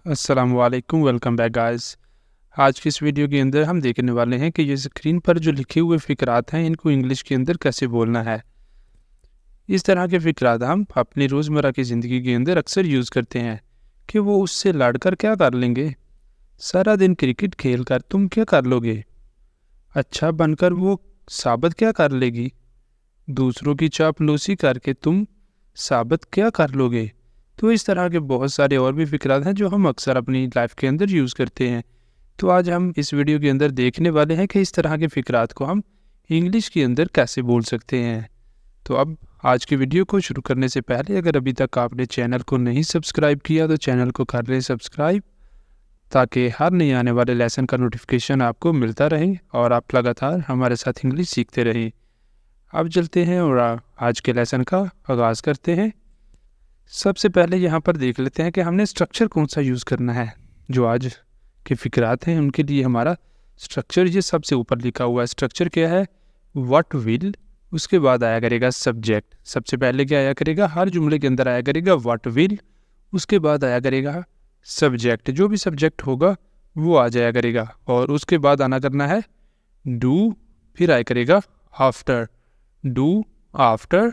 अस्सलामुअलैकुम, welcome back guys. आज की इस वीडियो के अंदर हम देखने वाले हैं कि ये स्क्रीन पर जो लिखे हुए फ़िक्रात हैं इनको इंग्लिश के अंदर कैसे बोलना है। इस तरह के फ़िक्रात हम अपनी रोज़मर्रा की ज़िंदगी के अंदर अक्सर यूज़ करते हैं कि वो उससे लड़कर क्या कर लेंगे, सारा दिन क्रिकेट खेल कर तुम क्या कर लोगे, अच्छा बनकर वो साबित क्या कर लेगी, दूसरों की चापलूसी करके तुम साबित क्या कर लोगे। तो इस तरह के बहुत सारे और भी फ़िक्रात हैं जो हम अक्सर अपनी लाइफ के अंदर यूज़ करते हैं। तो आज हम इस वीडियो के अंदर देखने वाले हैं कि इस तरह के फ़िक्रात को हम इंग्लिश के अंदर कैसे बोल सकते हैं। तो अब आज की वीडियो को शुरू करने से पहले अगर अभी तक आपने चैनल को नहीं सब्सक्राइब किया तो चैनल को कर लें सब्सक्राइब, ताकि हर नए आने वाले लेसन का नोटिफिकेशन आपको मिलता रहे और आप लगातार हमारे साथ इंग्लिश सीखते रहें। अब चलते हैं और आज के लेसन का आगाज़ करते हैं। सबसे पहले यहाँ पर देख लेते हैं कि हमने स्ट्रक्चर कौन सा यूज़ करना है। जो आज के फ़िक्रात हैं उनके लिए हमारा स्ट्रक्चर ये सबसे ऊपर लिखा हुआ है। स्ट्रक्चर क्या है? व्हाट विल, उसके बाद आया करेगा सब्जेक्ट। सबसे पहले क्या आया करेगा? हर जुमले के अंदर आया करेगा व्हाट विल, उसके बाद आया करेगा सब्जेक्ट। जो भी सब्जेक्ट होगा वो आ जाया करेगा और उसके बाद आना करना है डू, फिर आया करेगा आफ्टर, डू आफ्टर,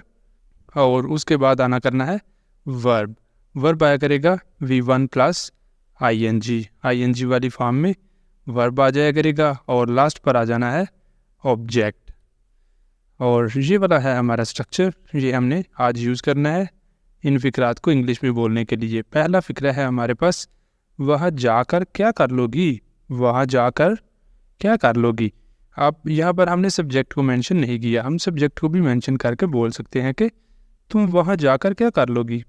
और उसके बाद आना करना है वर्ब। वर्ब आया करेगा V1 प्लस ING वाली फॉर्म में वर्ब आ जाया करेगा और लास्ट पर आ जाना है ऑब्जेक्ट। और ये वाला है हमारा स्ट्रक्चर, ये हमने आज यूज़ करना है इन फ़िक्रात को इंग्लिश में बोलने के लिए। पहला फ़िक्रा है हमारे पास, वह जाकर क्या कर लोगी, वहाँ जाकर क्या कर लोगी। अब यहाँ पर हमने सब्जेक्ट को मेंशन नहीं किया, हम सब्जेक्ट को भी मेंशन करके बोल सकते हैं कि तुम वहाँ जाकर क्या कर लोगी,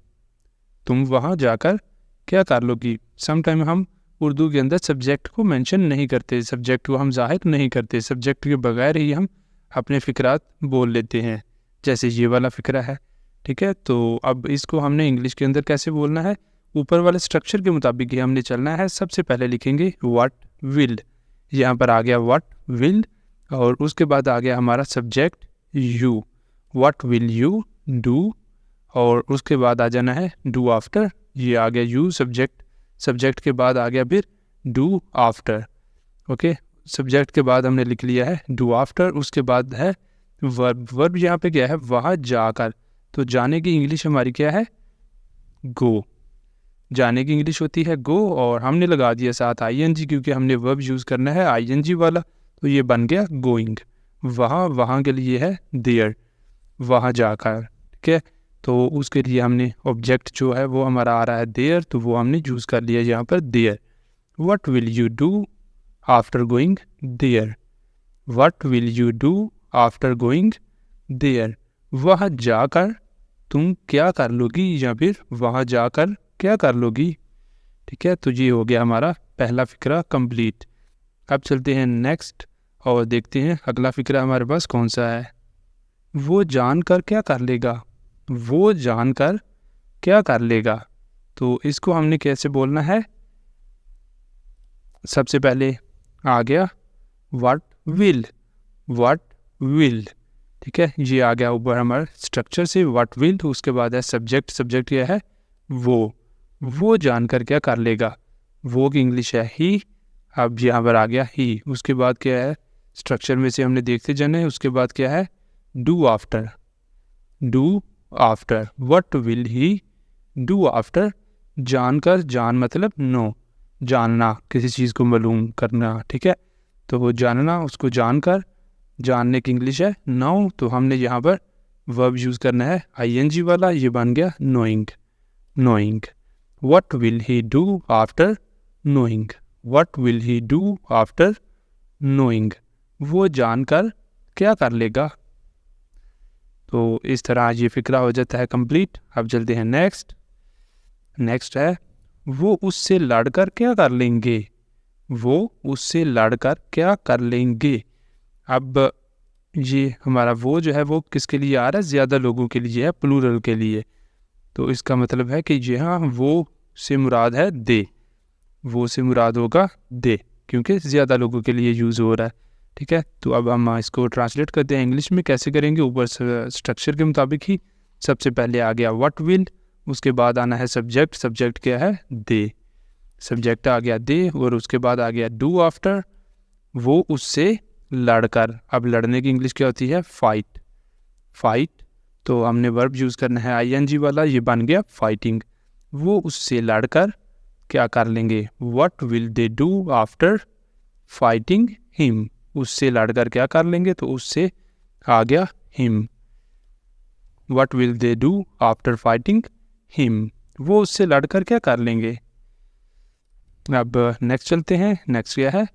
तुम वहाँ जाकर क्या कर लोगी। समटाइम हम उर्दू के अंदर सब्जेक्ट को मेंशन नहीं करते, सब्जेक्ट को हम ज़ाहिर नहीं करते, सब्जेक्ट के बगैर ही हम अपने फ़िक्रात बोल लेते हैं, जैसे ये वाला फ़िक्रा है। ठीक है, तो अब इसको हमने इंग्लिश के अंदर कैसे बोलना है, ऊपर वाले स्ट्रक्चर के मुताबिक ही हमने चलना है। सबसे पहले लिखेंगे व्हाट विल, यहाँ पर आ गया व्हाट विल और उसके बाद आ गया हमारा subject you, what will you do, और उसके बाद आ जाना है डू आफ्टर, ये आ गया यू सब्जेक्ट, सब्जेक्ट के बाद आ गया फिर डू आफ्टर। ओके, सब्जेक्ट के बाद हमने लिख लिया है डू आफ्टर, उसके बाद है वर्ब। वर्ब यहाँ पे क्या है? वहाँ जाकर। तो जाने की इंग्लिश हमारी क्या है? गो। जाने की इंग्लिश होती है गो और हमने लगा दिया साथ ING क्योंकि हमने वर्ब यूज़ करना है ING वाला, तो ये बन गया गोइंग। वहाँ, वहाँ के लिए है देयर, वहाँ जाकर। ठीक है, तो उसके लिए हमने ऑब्जेक्ट जो है वो हमारा आ रहा है देयर, तो वो हमने यूज़ कर लिया यहाँ पर there. What will you do after going there, what will you do after going there, वहाँ जाकर तुम क्या कर लोगी, या फिर वहाँ जाकर क्या कर लोगी। ठीक है, तो ये हो गया हमारा पहला फ़िक्रा कंप्लीट। अब चलते हैं नेक्स्ट और देखते हैं अगला फ़िक्रा हमारे पास कौन सा है। वो जानकर क्या कर लेगा, वो जानकर क्या कर लेगा। तो इसको हमने कैसे बोलना है? सबसे पहले आ गया व्हाट विल, व्हाट विल। ठीक है, ये आ गया ऊपर हमारा स्ट्रक्चर से व्हाट विल, उसके बाद है सब्जेक्ट, सब्जेक्ट क्या है? वो जानकर क्या कर लेगा, वो की इंग्लिश है ही। अब यहाँ पर आ गया ही, उसके बाद क्या है? स्ट्रक्चर में से हमने देखते जाना है। उसके बाद क्या है? Do after, do after, what will he do after. जानकर, जान मतलब नो, जानना, किसी चीज़ को मालूम करना। ठीक है, तो वो जानना, उसको जानकर, जानने की इंग्लिश है नो, तो हमने यहाँ पर वर्ब यूज़ करना है ING वाला, ये बन गया knowing, knowing. What will he do after knowing, what will he do after knowing, वो जानकर क्या कर लेगा। तो इस तरह ये फ़िक्रा हो जाता है कंप्लीट। अब चलते हैं नेक्स्ट। नेक्स्ट है वो उससे लड़कर क्या कर लेंगे, वो उससे लड़कर क्या कर लेंगे। अब ये हमारा वो जो है वो किसके लिए आ रहा है? ज़्यादा लोगों के लिए है, प्लूरल के लिए। तो इसका मतलब है कि ये हाँ वो से मुराद है दे, वो से मुराद होगा दे, क्योंकि ज़्यादा लोगों के लिए यूज़ हो रहा है। ठीक है, तो अब हम इसको ट्रांसलेट करते हैं इंग्लिश में। कैसे करेंगे? ऊपर स्ट्रक्चर के मुताबिक ही। सबसे पहले आ गया व्हाट विल, उसके बाद आना है सब्जेक्ट, सब्जेक्ट क्या है? दे। सब्जेक्ट आ गया दे और उसके बाद आ गया डू आफ्टर, वो उससे लड़कर। अब लड़ने की इंग्लिश क्या होती है? फाइट। फाइट, तो हमने वर्ब यूज़ करना है आईएनजी वाला, ये बन गया फाइटिंग। वो उससे लड़कर क्या कर लेंगे? What will they do after fighting him, उससे लड़कर क्या कर लेंगे? तो उससे आ गया him. What will they do after fighting him, वो उससे लड़कर क्या कर लेंगे? अब नेक्स्ट चलते हैं। नेक्स्ट क्या है?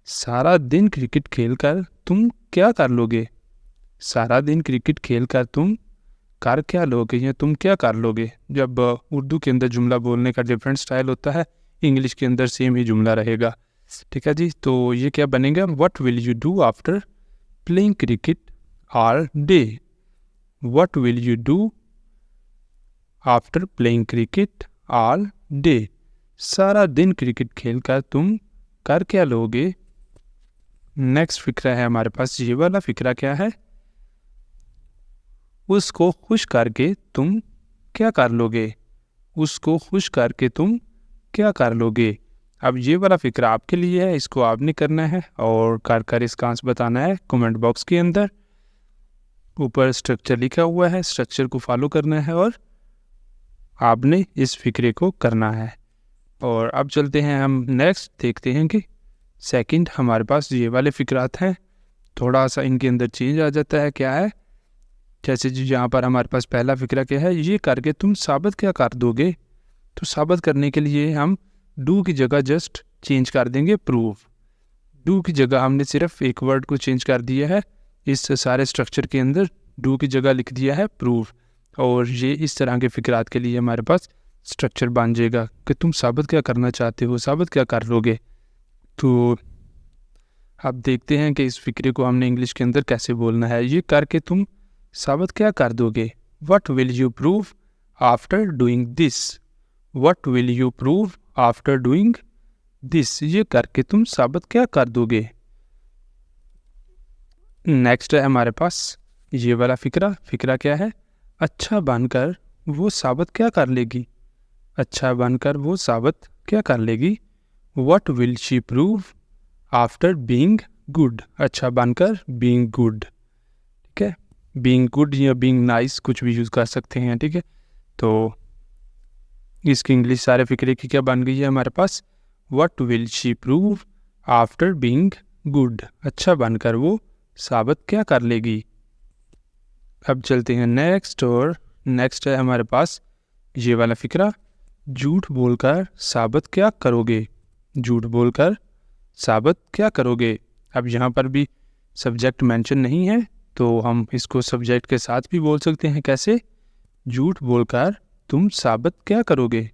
सारा दिन क्रिकेट खेलकर तुम क्या कर लोगे? सारा दिन क्रिकेट खेलकर तुम कर क्या लोगे, या तुम क्या कर लोगे? जब उर्दू के अंदर जुमला बोलने का डिफरेंट स्टाइल होता है, इंग्लिश के अंदर सेम ही जुमला रहेगा। ठीक है जी, तो ये क्या बनेगा? What will you do after playing cricket all day? What will you do after playing cricket all day? सारा दिन क्रिकेट खेलकर तुम कर क्या लोगे? नेक्स्ट फिक्रा है हमारे पास, ये वाला फिक्रा क्या है? उसको खुश करके तुम क्या कर लोगे? उसको खुश करके तुम क्या कर लोगे? अब ये वाला फिक्रा आपके लिए है, इसको आपने करना है और कर इसका आंसर बताना है कमेंट बॉक्स के अंदर। ऊपर स्ट्रक्चर लिखा हुआ है, स्ट्रक्चर को फॉलो करना है और आपने इस फिक्रे को करना है। और अब चलते हैं हम नेक्स्ट, देखते हैं कि सेकंड हमारे पास ये वाले फिक्रात हैं। थोड़ा सा इनके अंदर चेंज आ जाता है। क्या है? जैसे जी यहाँ पर हमारे पास पहला फिक्रा क्या है? ये करके तुम साबित क्या कर दोगे? तो साबित करने के लिए हम डू की जगह जस्ट चेंज कर देंगे प्रूव। डू की जगह हमने सिर्फ एक वर्ड को चेंज कर दिया है, इस सारे स्ट्रक्चर के अंदर डू की जगह लिख दिया है प्रूव। और ये इस तरह के फिक्रात के लिए हमारे पास स्ट्रक्चर बन जाएगा कि तुम साबित क्या करना चाहते हो, साबित क्या कर लोगे। तो अब देखते हैं कि इस फिक्रे को हमने इंग्लिश के अंदर कैसे बोलना है। ये करके तुम साबित क्या कर दोगे? What will you prove after doing this? What will you prove after doing this, ये करके तुम साबित क्या कर दोगे? नेक्स्ट है हमारे पास ये वाला फिक्रा। फिक्रा क्या है? अच्छा बनकर वो साबित क्या कर लेगी? अच्छा बनकर वो साबित क्या कर लेगी? What will she prove after being good? अच्छा बनकर बीइंग गुड। ठीक है, बीइंग गुड या बीइंग नाइस कुछ भी यूज़ कर सकते हैं। ठीक है, तो इसकी इंग्लिश सारे फिक्रे की क्या बन गई है हमारे पास? What will she prove after being good? अच्छा बनकर वो साबित क्या कर लेगी? अब चलते हैं नेक्स्ट, और नेक्स्ट है हमारे पास ये वाला फिक्रा। झूठ बोलकर साबित क्या करोगे? झूठ बोलकर साबित क्या करोगे? अब यहाँ पर भी सब्जेक्ट मेंशन नहीं है, तो हम इसको सब्जेक्ट के साथ भी बोल सकते हैं। कैसे? झूठ बोलकर तुम साबित क्या करोगे?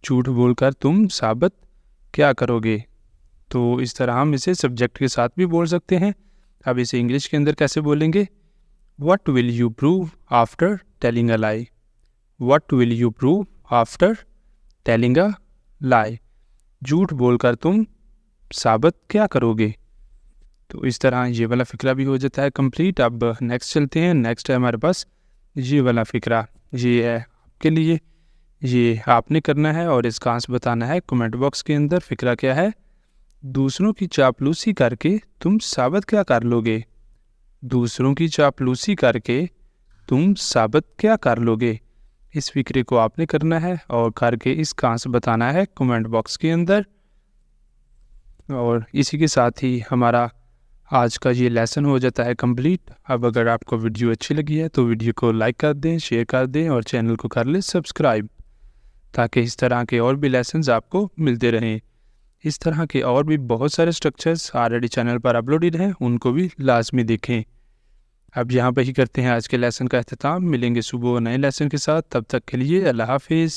झूठ बोलकर तुम साबित क्या करोगे? तो इस तरह हम इसे सब्जेक्ट के साथ भी बोल सकते हैं। अब इसे इंग्लिश के अंदर कैसे बोलेंगे? What will you prove after telling a lie? What will you prove after telling a lie? झूठ बोलकर तुम साबित क्या करोगे? तो इस तरह ये वाला फिक्रा भी हो जाता है कंप्लीट। अब नेक्स्ट चलते हैं। नेक्स्ट है हमारे पास ये वाला फिक्रा। ये है आपके लिए, ये आपने करना है और इसका आंसर बताना है कमेंट बॉक्स के अंदर। फिक्रा क्या है? दूसरों की चापलूसी करके तुम साबित क्या कर लोगे? दूसरों की चापलूसी करके तुम साबित क्या कर लोगे? इस फिक्रे को आपने करना है और करके इसका आंसर बताना है कमेंट बॉक्स के अंदर। और इसी के साथ ही हमारा आज का ये लेसन हो जाता है कंप्लीट। अब अगर आपको वीडियो अच्छी लगी है तो वीडियो को लाइक कर दें, शेयर कर दें और चैनल को कर लें सब्सक्राइब, ताकि इस तरह के और भी लेसन्स आपको मिलते रहें। इस तरह के और भी बहुत सारे स्ट्रक्चर्स ऑलरेडी चैनल पर अपलोडेड हैं, उनको भी लाजमी देखें। अब यहाँ पर ही करते हैं आज के लेसन का अख्ताम। मिलेंगे सुबह नए लेसन के साथ, तब तक के लिए अल्लाह हाफिज़।